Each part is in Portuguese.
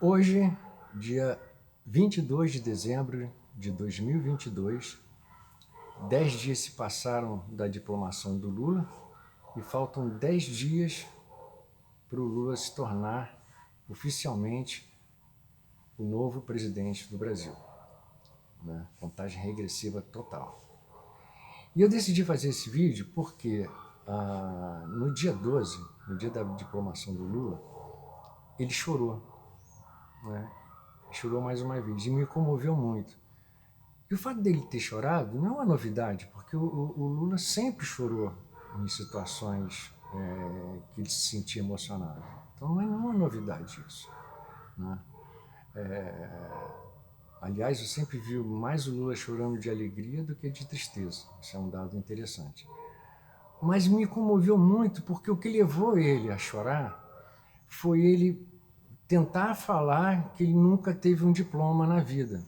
Hoje, dia 22 de dezembro de 2022, 10 dias se passaram da diplomação do Lula e faltam 10 dias para o Lula se tornar oficialmente o novo presidente do Brasil. Né? Contagem regressiva total. E eu decidi fazer esse vídeo porque no dia 12, no dia da diplomação do Lula, ele chorou. Né? Chorou mais uma vez e me comoveu muito. E o fato dele ter chorado não é uma novidade, porque o Lula sempre chorou em situações que ele se sentia emocionado. Então não é nenhuma novidade isso. Né? Aliás, eu sempre vi mais o Lula chorando de alegria do que de tristeza. Isso é um dado interessante. Mas me comoveu muito porque o que levou ele a chorar foi ele tentar falar que ele nunca teve um diploma na vida.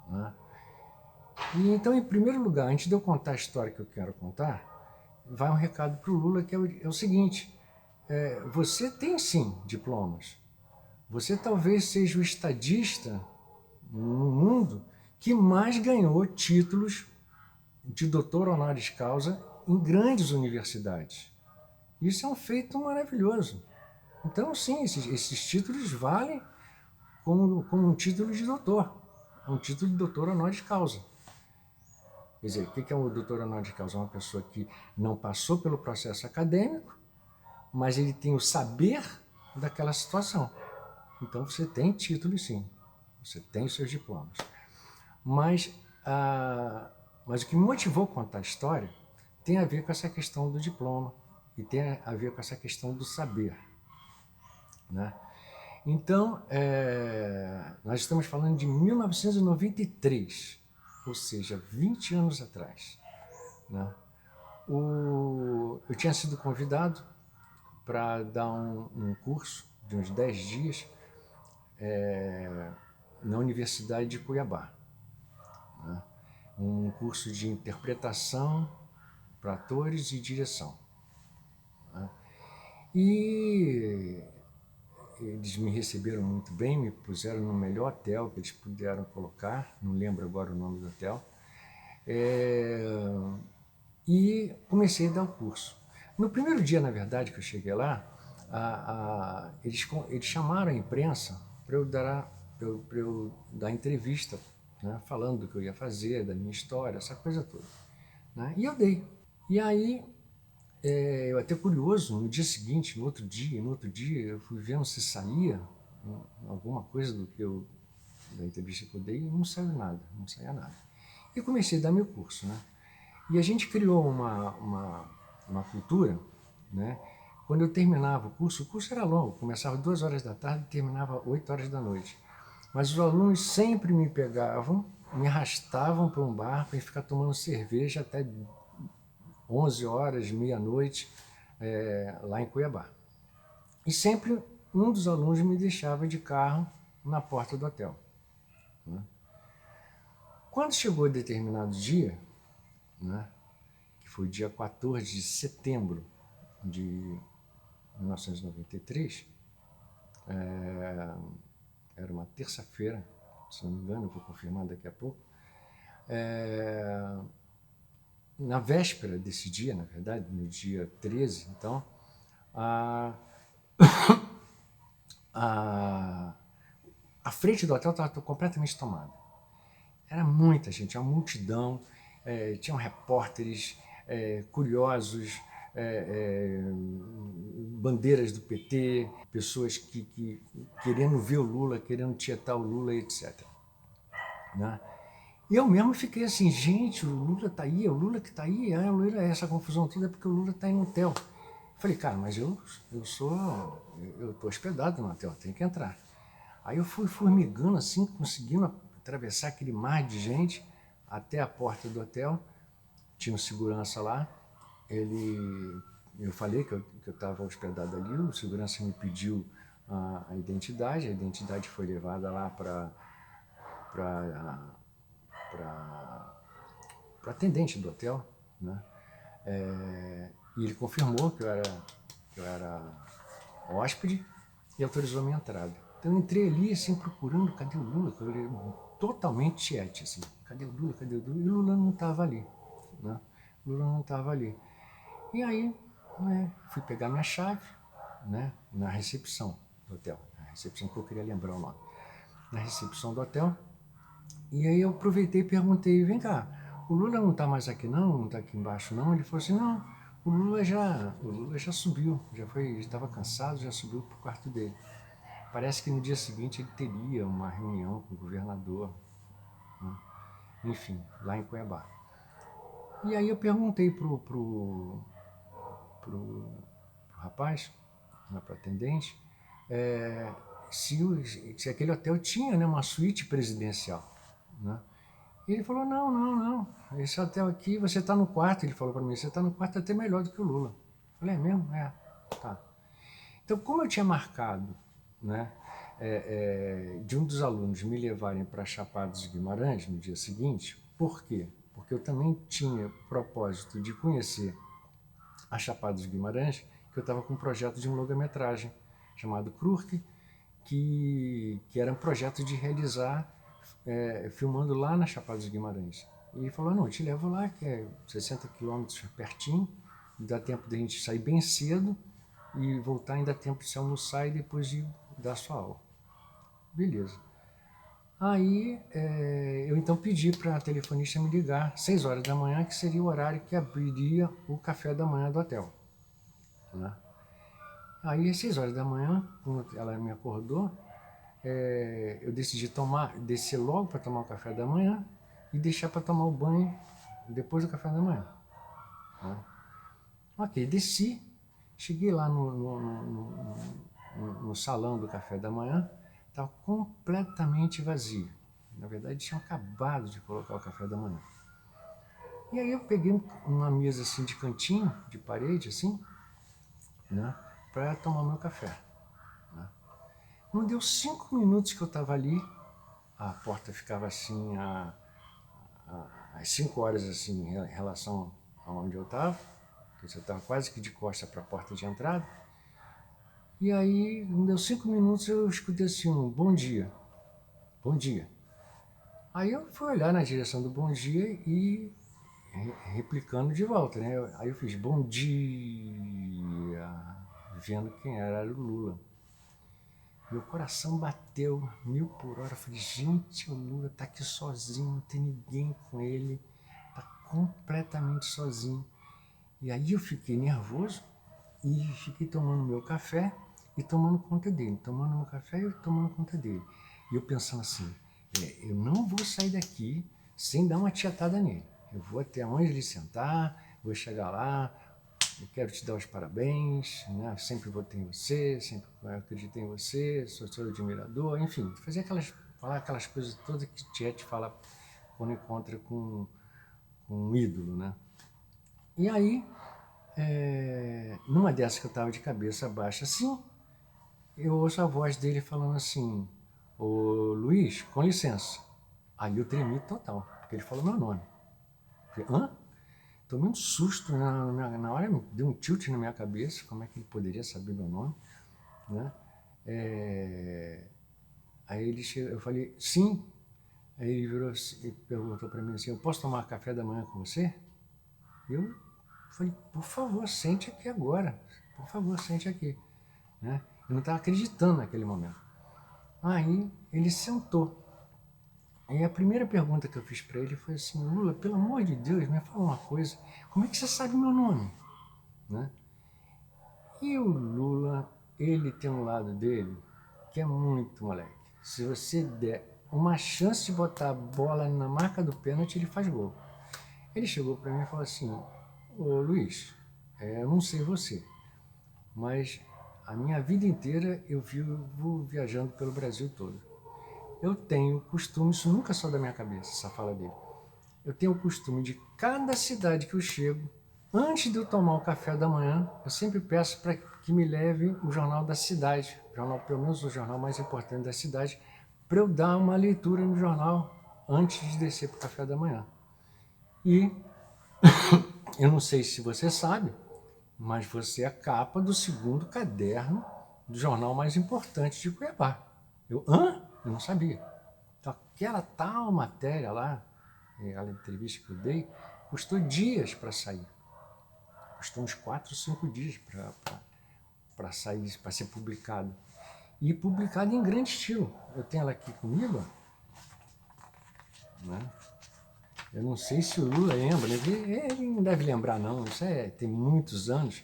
Né? E então, em primeiro lugar, antes de eu contar a história que eu quero contar, vai um recado para o Lula que é o seguinte: você tem sim diplomas. Você talvez seja o estadista no mundo que mais ganhou títulos de doutor honoris causa em grandes universidades. Isso é um feito maravilhoso. Então, sim, esses títulos valem como um título de doutor, um título de doutor honoris causa. Quer dizer, o que é um doutor honoris causa? É uma pessoa que não passou pelo processo acadêmico, mas ele tem o saber daquela situação. Então você tem título, sim, você tem os seus diplomas. Mas o que me motivou a contar a história tem a ver com essa questão do diploma e tem a ver com essa questão do saber. Né? Então, nós estamos falando de 1993, ou seja, 20 anos atrás. Né? Eu tinha sido convidado para dar um curso de uns 10 dias na Universidade de Cuiabá. Né? Um curso de interpretação para atores e direção. Né? E eles me receberam muito bem, me puseram no melhor hotel que eles puderam colocar, não lembro agora o nome do hotel, e comecei a dar o curso. No primeiro dia, na verdade, que eu cheguei lá, eles chamaram a imprensa para eu dar entrevista, né, falando do que eu ia fazer, da minha história, essa coisa toda. Né? E eu dei. E aí, eu até curioso, no dia seguinte, no outro dia, eu fui vendo se saía alguma coisa da entrevista que eu dei e não saiu nada, não saía nada. E comecei a dar meu curso, né? E a gente criou uma cultura, né? Quando eu terminava o curso era longo, começava 2 horas da tarde e terminava 8 horas da noite. Mas os alunos sempre me pegavam, me arrastavam para um bar para ficar tomando cerveja até 11 horas, meia-noite, lá em Cuiabá. E sempre um dos alunos me deixava de carro na porta do hotel. Né? Quando chegou determinado dia, né, que foi dia 14 de setembro de 1993, era uma terça-feira, se não me engano, vou confirmar daqui a pouco, na véspera desse dia, na verdade, no dia 13, então, a frente do hotel estava completamente tomada. Era muita gente, uma multidão, tinham repórteres, curiosos, bandeiras do PT, pessoas que querendo ver o Lula, querendo tietar o Lula, etc. Né? E eu mesmo fiquei assim, gente, o Lula está aí, é o Lula que está aí, essa confusão toda é porque o Lula está aí no hotel. Falei, cara, mas eu estou hospedado no hotel, tenho que entrar. Aí eu fui formigando assim, conseguindo atravessar aquele mar de gente até a porta do hotel. Tinha um segurança lá, eu falei que eu estava hospedado ali, o segurança me pediu a identidade foi levada lá para atendente do hotel, né? E ele confirmou que eu era hóspede e autorizou a minha entrada. Então eu entrei ali, assim, procurando, cadê o Lula? Eu olhei, totalmente tiete, assim, cadê o Lula, cadê o Lula? E o Lula não estava ali, né? O Lula não estava ali. E aí, né, fui pegar minha chave, né, na recepção do hotel, a recepção que eu queria lembrar o nome, na recepção do hotel. E aí eu aproveitei e perguntei, vem cá, o Lula não está mais aqui não está aqui embaixo não? Ele falou assim, não, o Lula já subiu, já estava cansado, já subiu para o quarto dele. Parece que no dia seguinte ele teria uma reunião com o governador, né? Enfim, lá em Cuiabá. E aí eu perguntei pro rapaz, né, pro atendente, se aquele hotel tinha, né, uma suíte presidencial, né? E ele falou, não, não, não, esse hotel aqui, você está no quarto, ele falou para mim, você está no quarto até melhor do que o Lula. Eu falei, é mesmo? É, tá. Então, como eu tinha marcado, né, de um dos alunos me levarem para Chapada dos Guimarães no dia seguinte, por quê? Porque eu também tinha propósito de conhecer a Chapada dos Guimarães, que eu estava com um projeto de um longa-metragem chamado Krurk, que era um projeto de realizar filmando lá na Chapada dos Guimarães. E ele falou, não, eu te levo lá, que é 60 quilômetros pertinho, dá tempo de a gente sair bem cedo e voltar, ainda dá tempo de se almoçar e depois de dar sua aula. Beleza. Aí eu então pedi para a telefonista me ligar 6 horas da manhã, que seria o horário que abriria o café da manhã do hotel, né? Aí às 6 horas da manhã, quando ela me acordou, eu decidi descer logo para tomar o café da manhã e deixar para tomar o banho depois do café da manhã, né? Ok, desci, cheguei lá no salão do café da manhã, estava completamente vazio. Na verdade, tinham acabado de colocar o café da manhã. E aí eu peguei uma mesa assim de cantinho, de parede assim, né, para tomar meu café, né? Não deu 5 minutos que eu estava ali, a porta ficava assim às 5 horas assim em relação aonde eu estava, eu estava quase que de costa para a porta de entrada. E aí, não deu 5 minutos, eu escutei assim um bom dia, bom dia. Aí eu fui olhar na direção do bom dia e replicando de volta, né? Aí eu fiz bom dia, vendo quem era o Lula. Meu coração bateu 1000 por hora. Eu falei, gente, o Lula tá aqui sozinho, não tem ninguém com ele, tá completamente sozinho. E aí eu fiquei nervoso e fiquei tomando meu café e tomando conta dele, tomando meu café e tomando conta dele. E eu pensando assim, eu não vou sair daqui sem dar uma tietada nele. Eu vou até onde ele sentar, vou chegar lá, eu quero te dar os parabéns, né? Sempre votei em você, sempre acreditei em você, sou seu admirador, enfim, falar aquelas coisas todas que Tiete fala quando encontra com um ídolo, né? E aí, numa dessas que eu estava de cabeça baixa assim, eu ouço a voz dele falando assim, ô Luiz, com licença. Aí eu tremi total, porque ele falou meu nome. Eu falei, hã? Tomei um susto na hora, deu um tilt na minha cabeça, como é que ele poderia saber meu nome, né? Aí ele chegou, eu falei, sim. Aí ele virou e perguntou para mim assim, eu posso tomar café da manhã com você? Eu falei, por favor, sente aqui agora, por favor, sente aqui, né? Eu não estava acreditando naquele momento. Aí ele sentou. E a primeira pergunta que eu fiz para ele foi assim, Lula, pelo amor de Deus, me fala uma coisa, como é que você sabe meu nome, né? E o Lula, ele tem um lado dele que é muito moleque. Se você der uma chance de botar a bola na marca do pênalti, ele faz gol. Ele chegou para mim e falou assim, ô Luiz, eu não sei você, mas a minha vida inteira eu vivo viajando pelo Brasil todo. Eu tenho costume, isso nunca saiu da minha cabeça, essa fala dele. Eu tenho o costume de cada cidade que eu chego, antes de eu tomar o café da manhã, eu sempre peço para que me leve o jornal da cidade, pelo menos o jornal mais importante da cidade, para eu dar uma leitura no jornal antes de descer para o café da manhã. E eu não sei se você sabe, mas você é a capa do segundo caderno do jornal mais importante de Cuiabá. Hã? Eu não sabia. Então, aquela tal matéria lá, aquela entrevista que eu dei, custou dias para sair. Custou uns 4 ou 5 dias para sair, para ser publicado. E publicado em grande estilo. Eu tenho ela aqui comigo, né? Eu não sei se o Lula lembra, né? Ele não deve lembrar não, isso tem muitos anos.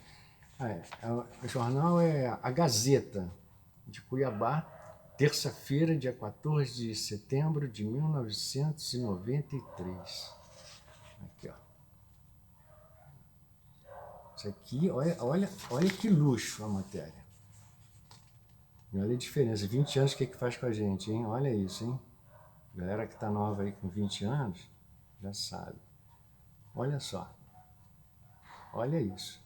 O jornal é a Gazeta de Cuiabá, terça-feira, dia 14 de setembro de 1993. Aqui, ó. Isso aqui, olha que luxo a matéria. E olha a diferença, 20 anos, o que faz com a gente, hein? Olha isso, hein? Galera que tá nova aí com 20 anos, já sabe. Olha só. Olha isso.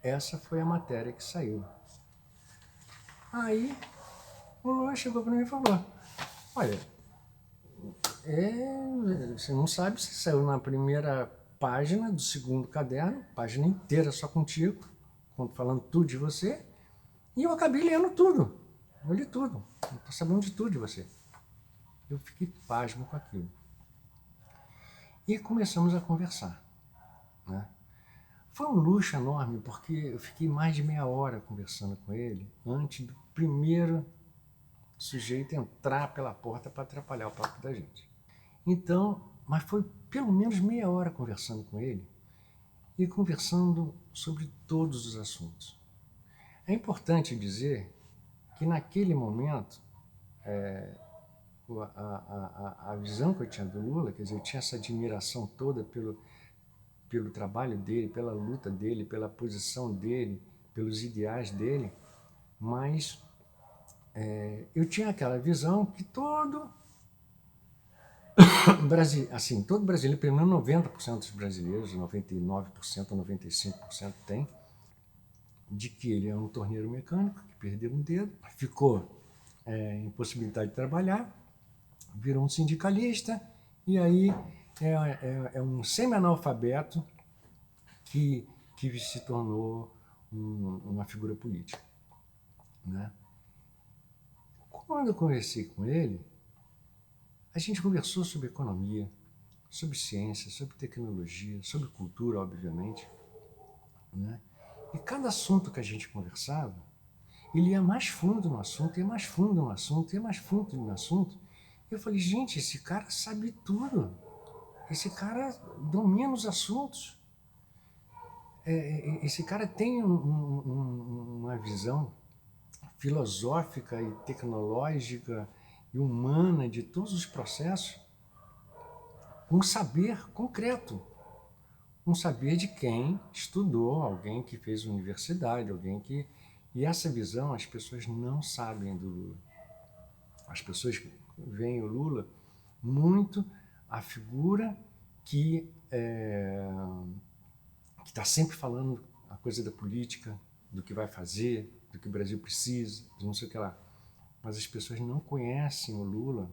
Essa foi a matéria que saiu. Aí o Lula chegou para mim e falou: olha, você não sabe se saiu na primeira página do segundo caderno, página inteira só contigo, falando tudo de você, e eu acabei lendo tudo. Eu li tudo. Eu estou sabendo de tudo de você. Eu fiquei pasmo com aquilo. E começamos a conversar, né? Foi um luxo enorme, porque eu fiquei mais de meia hora conversando com ele antes do primeiro sujeito entrar pela porta para atrapalhar o papo da gente. Então, mas foi pelo menos meia hora conversando com ele e conversando sobre todos os assuntos. É importante dizer que naquele momento, a visão que eu tinha do Lula, quer dizer, eu tinha essa admiração toda pelo trabalho dele, pela luta dele, pela posição dele, pelos ideais dele, mas eu tinha aquela visão que todo brasileiro, pelo menos 90% dos brasileiros, 99% ou 95% tem, de que ele é um torneiro mecânico, que perdeu um dedo, ficou impossibilitado de trabalhar, virou um sindicalista, e aí é um semi-analfabeto que se tornou uma figura política, né? Quando eu conversei com ele, a gente conversou sobre economia, sobre ciência, sobre tecnologia, sobre cultura, obviamente, né? E cada assunto que a gente conversava, ele ia mais fundo no assunto, ia mais fundo no assunto, ia mais fundo no assunto. E eu falei, gente, esse cara sabe tudo. Esse cara domina os assuntos. Esse cara tem uma visão filosófica e tecnológica e humana de todos os processos, um saber concreto, um saber de quem estudou, alguém que fez universidade, alguém que... E essa visão as pessoas não sabem do Lula. As pessoas veem o Lula muito a figura que está sempre falando a coisa da política, do que vai fazer, do que o Brasil precisa, de não sei o que lá. Mas as pessoas não conhecem o Lula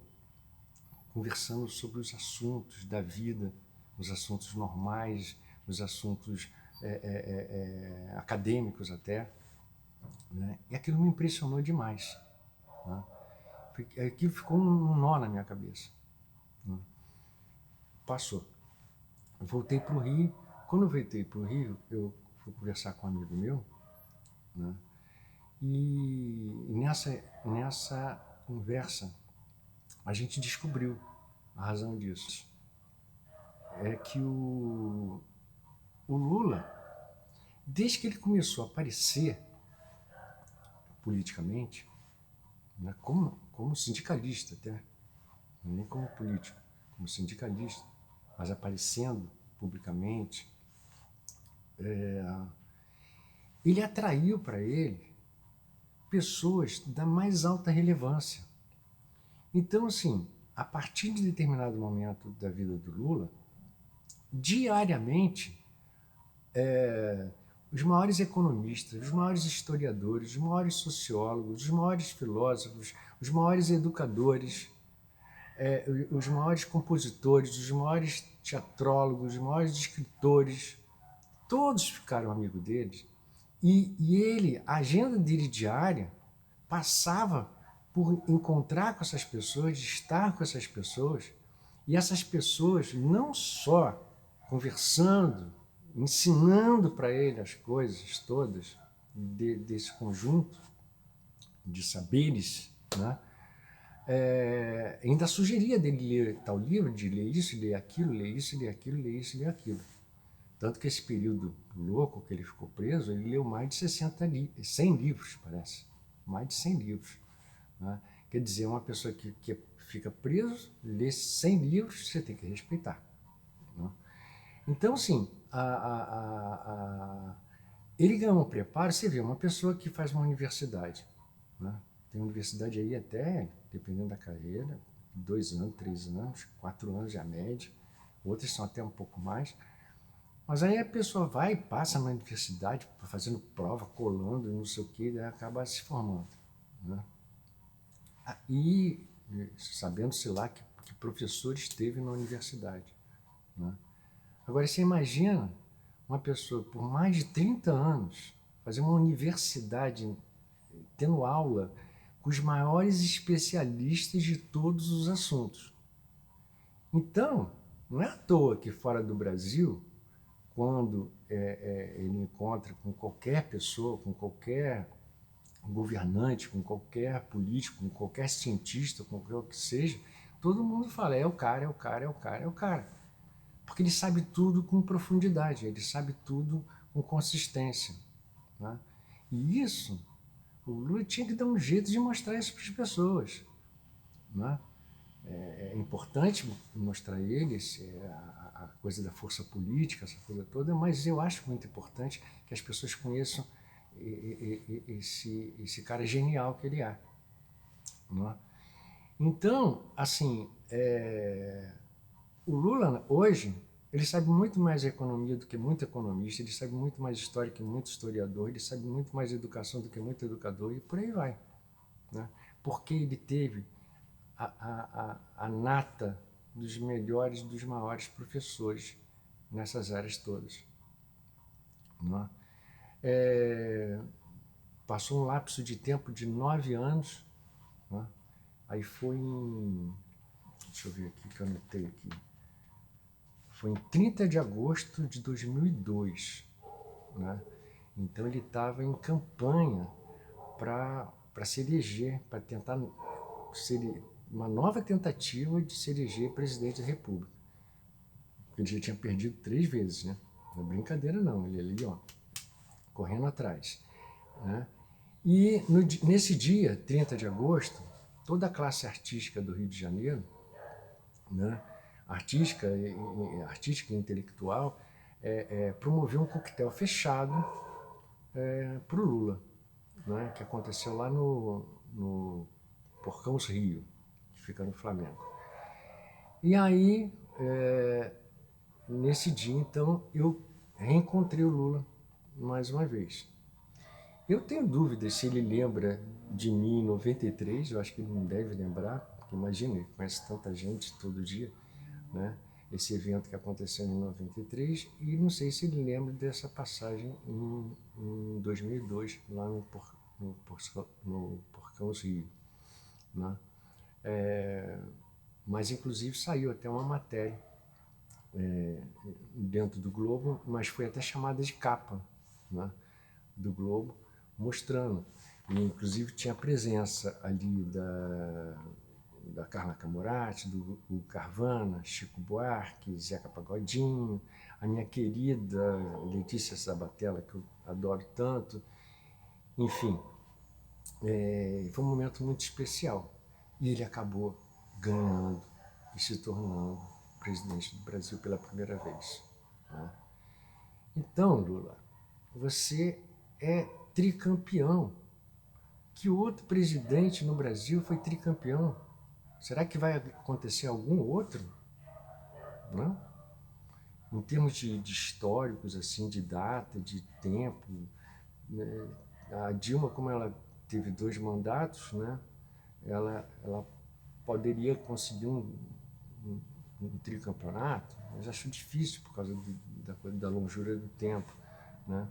conversando sobre os assuntos da vida, os assuntos normais, os assuntos acadêmicos até, né? E aquilo me impressionou demais, né? Aquilo ficou um nó na minha cabeça, né? Passou. Eu voltei para o Rio. Quando eu voltei para o Rio, eu fui conversar com um amigo meu, né? E nessa conversa a gente descobriu a razão disso. É que o Lula, desde que ele começou a aparecer politicamente, né, como sindicalista até, nem como político, como sindicalista, mas aparecendo publicamente, ele atraiu para ele pessoas da mais alta relevância. Então, assim, a partir de determinado momento da vida do Lula, diariamente, os maiores economistas, os maiores historiadores, os maiores sociólogos, os maiores filósofos, os maiores educadores, os maiores compositores, os maiores teatrólogos, os maiores escritores, todos ficaram amigos deles A agenda dele diária passava por encontrar com essas pessoas, de estar com essas pessoas, e essas pessoas não só conversando, ensinando para ele as coisas todas desse conjunto de saberes, né? Ainda sugeria dele ler tal livro, de ler isso, ler aquilo, ler isso, ler aquilo, ler isso, ler aquilo. Tanto que esse período louco que ele ficou preso, ele leu mais de 100 livros, parece. Mais de 100 livros. Né? Quer dizer, uma pessoa que fica preso, lê 100 livros, você tem que respeitar. Né? Então, assim, ele ganhou um preparo. Você vê, uma pessoa que faz uma universidade, né? Tem universidade aí até, dependendo da carreira, 2 anos, 3 anos, 4 anos é a média, outras são até um pouco mais. Mas aí a pessoa vai e passa na universidade fazendo prova, colando, não sei o que, e acaba se formando. Né? E sabendo-se lá que professor esteve na universidade. Né? Agora, você imagina uma pessoa por mais de 30 anos fazer uma universidade tendo aula com os maiores especialistas de todos os assuntos. Então, não é à toa que fora do Brasil, quando ele encontra com qualquer pessoa, com qualquer governante, com qualquer político, com qualquer cientista, com qualquer que seja, todo mundo fala, é o cara, é o cara, é o cara, é o cara. Porque ele sabe tudo com profundidade, ele sabe tudo com consistência. Né? E isso, o Lula tinha que dar um jeito de mostrar isso para as pessoas. Né? É importante mostrar eles a coisa da força política, essa coisa toda, mas eu acho muito importante que as pessoas conheçam esse cara genial que ele é. Né? Então, assim, o Lula hoje, ele sabe muito mais economia do que muito economista, ele sabe muito mais história que muito historiador, ele sabe muito mais educação do que muito educador e por aí vai. Né? Porque ele teve a nata dos melhores, dos maiores professores nessas áreas todas. Né? Passou um lapso de tempo de 9 anos, né? Aí foi em... Deixa eu ver aqui que eu anotei aqui. Foi em 30 de agosto de 2002. Né? Então ele estava em campanha para se eleger, para tentar uma nova tentativa de se eleger presidente da República. Ele já tinha perdido 3 vezes, né? Não é brincadeira não, ele ali, ó, correndo atrás. Né? E nesse dia, 30 de agosto, toda a classe artística do Rio de Janeiro, né, artística e intelectual, promoveu um coquetel fechado para o Lula, né, que aconteceu lá no Porcãos Rio, que fica no Flamengo. E aí, nesse dia, então, eu reencontrei o Lula mais uma vez. Eu tenho dúvidas se ele lembra de mim em 93, eu acho que ele não deve lembrar, porque imagina, ele conhece tanta gente todo dia, né? Esse evento que aconteceu em 93, e não sei se ele lembra dessa passagem em 2002, lá no Porcãos Rio. Né? Mas, inclusive, saiu até uma matéria dentro do Globo, mas foi até chamada de capa, né, do Globo, mostrando. E, inclusive, tinha a presença ali da Carla Camurati, do Carvana, Chico Buarque, Zeca Pagodinho, a minha querida Letícia Sabatella, que eu adoro tanto. Enfim, foi um momento muito especial. E ele acabou ganhando e se tornando presidente do Brasil pela primeira vez. Né? Então, Lula, você é tricampeão. Que outro presidente no Brasil foi tricampeão? Será que vai acontecer algum outro? Não? Em termos de históricos, assim, de data, de tempo, né? A Dilma, como ela teve 2 mandatos, né? ela poderia conseguir um tricampeonato, mas acho difícil por causa da longura do tempo. Né?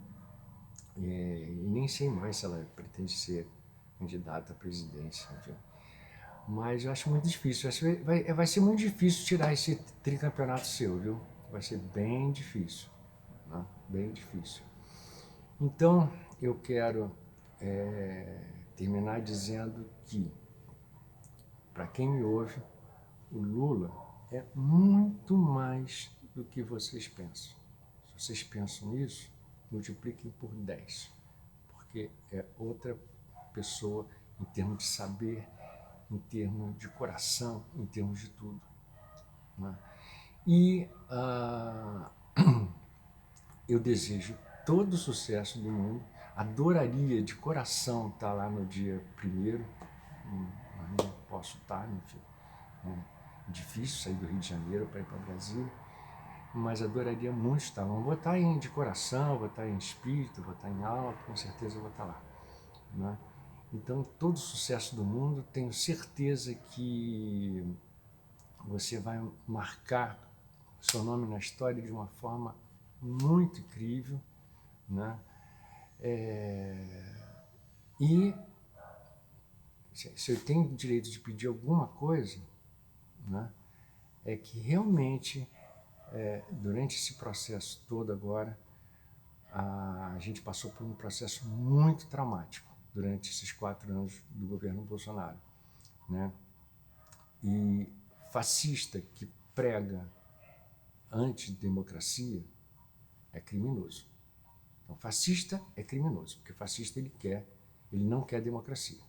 E nem sei mais se ela pretende ser candidata à presidência, enfim. Mas eu acho muito difícil. Vai ser muito difícil tirar esse tricampeonato seu, viu? Vai ser bem difícil, né? Bem difícil. Então, eu quero terminar dizendo que, para quem me ouve, o Lula é muito mais do que vocês pensam. Se vocês pensam nisso, multipliquem por 10, porque é outra pessoa em termos de saber, em termos de coração, em termos de tudo, né? E eu desejo todo o sucesso do mundo, adoraria de coração estar lá no dia 1º, mas não posso estar, enfim, né? Difícil sair do Rio de Janeiro para ir para Brasília, mas adoraria muito estar lá. Não vou estar de coração, vou estar em espírito, vou estar em alma, com certeza vou estar lá, né? Então, todo o sucesso do mundo, tenho certeza que você vai marcar seu nome na história de uma forma muito incrível, né? E se eu tenho o direito de pedir alguma coisa, né, é que realmente, durante esse processo todo agora, a gente passou por um processo muito traumático durante esses 4 anos do governo Bolsonaro, né? E fascista que prega antidemocracia é criminoso. Então, fascista é criminoso, porque fascista ele não quer democracia,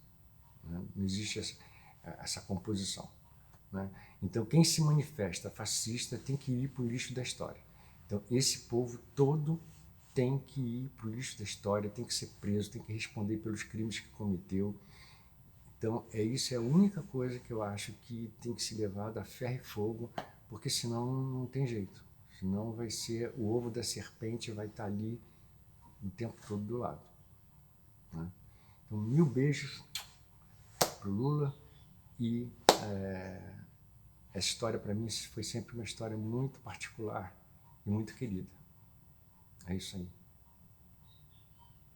né? Não existe essa composição, né? Então, quem se manifesta fascista tem que ir para o lixo da história. Então, esse povo todo tem que ir para o lixo da história, tem que ser preso, tem que responder pelos crimes que cometeu. Então, isso é a única coisa que eu acho que tem que ser levado a ferro e fogo, porque senão não tem jeito. Senão vai ser o ovo da serpente, vai estar ali o tempo todo do lado, né? Então, 1000 beijos para o Lula e essa história para mim foi sempre uma história muito particular e muito querida. É isso aí.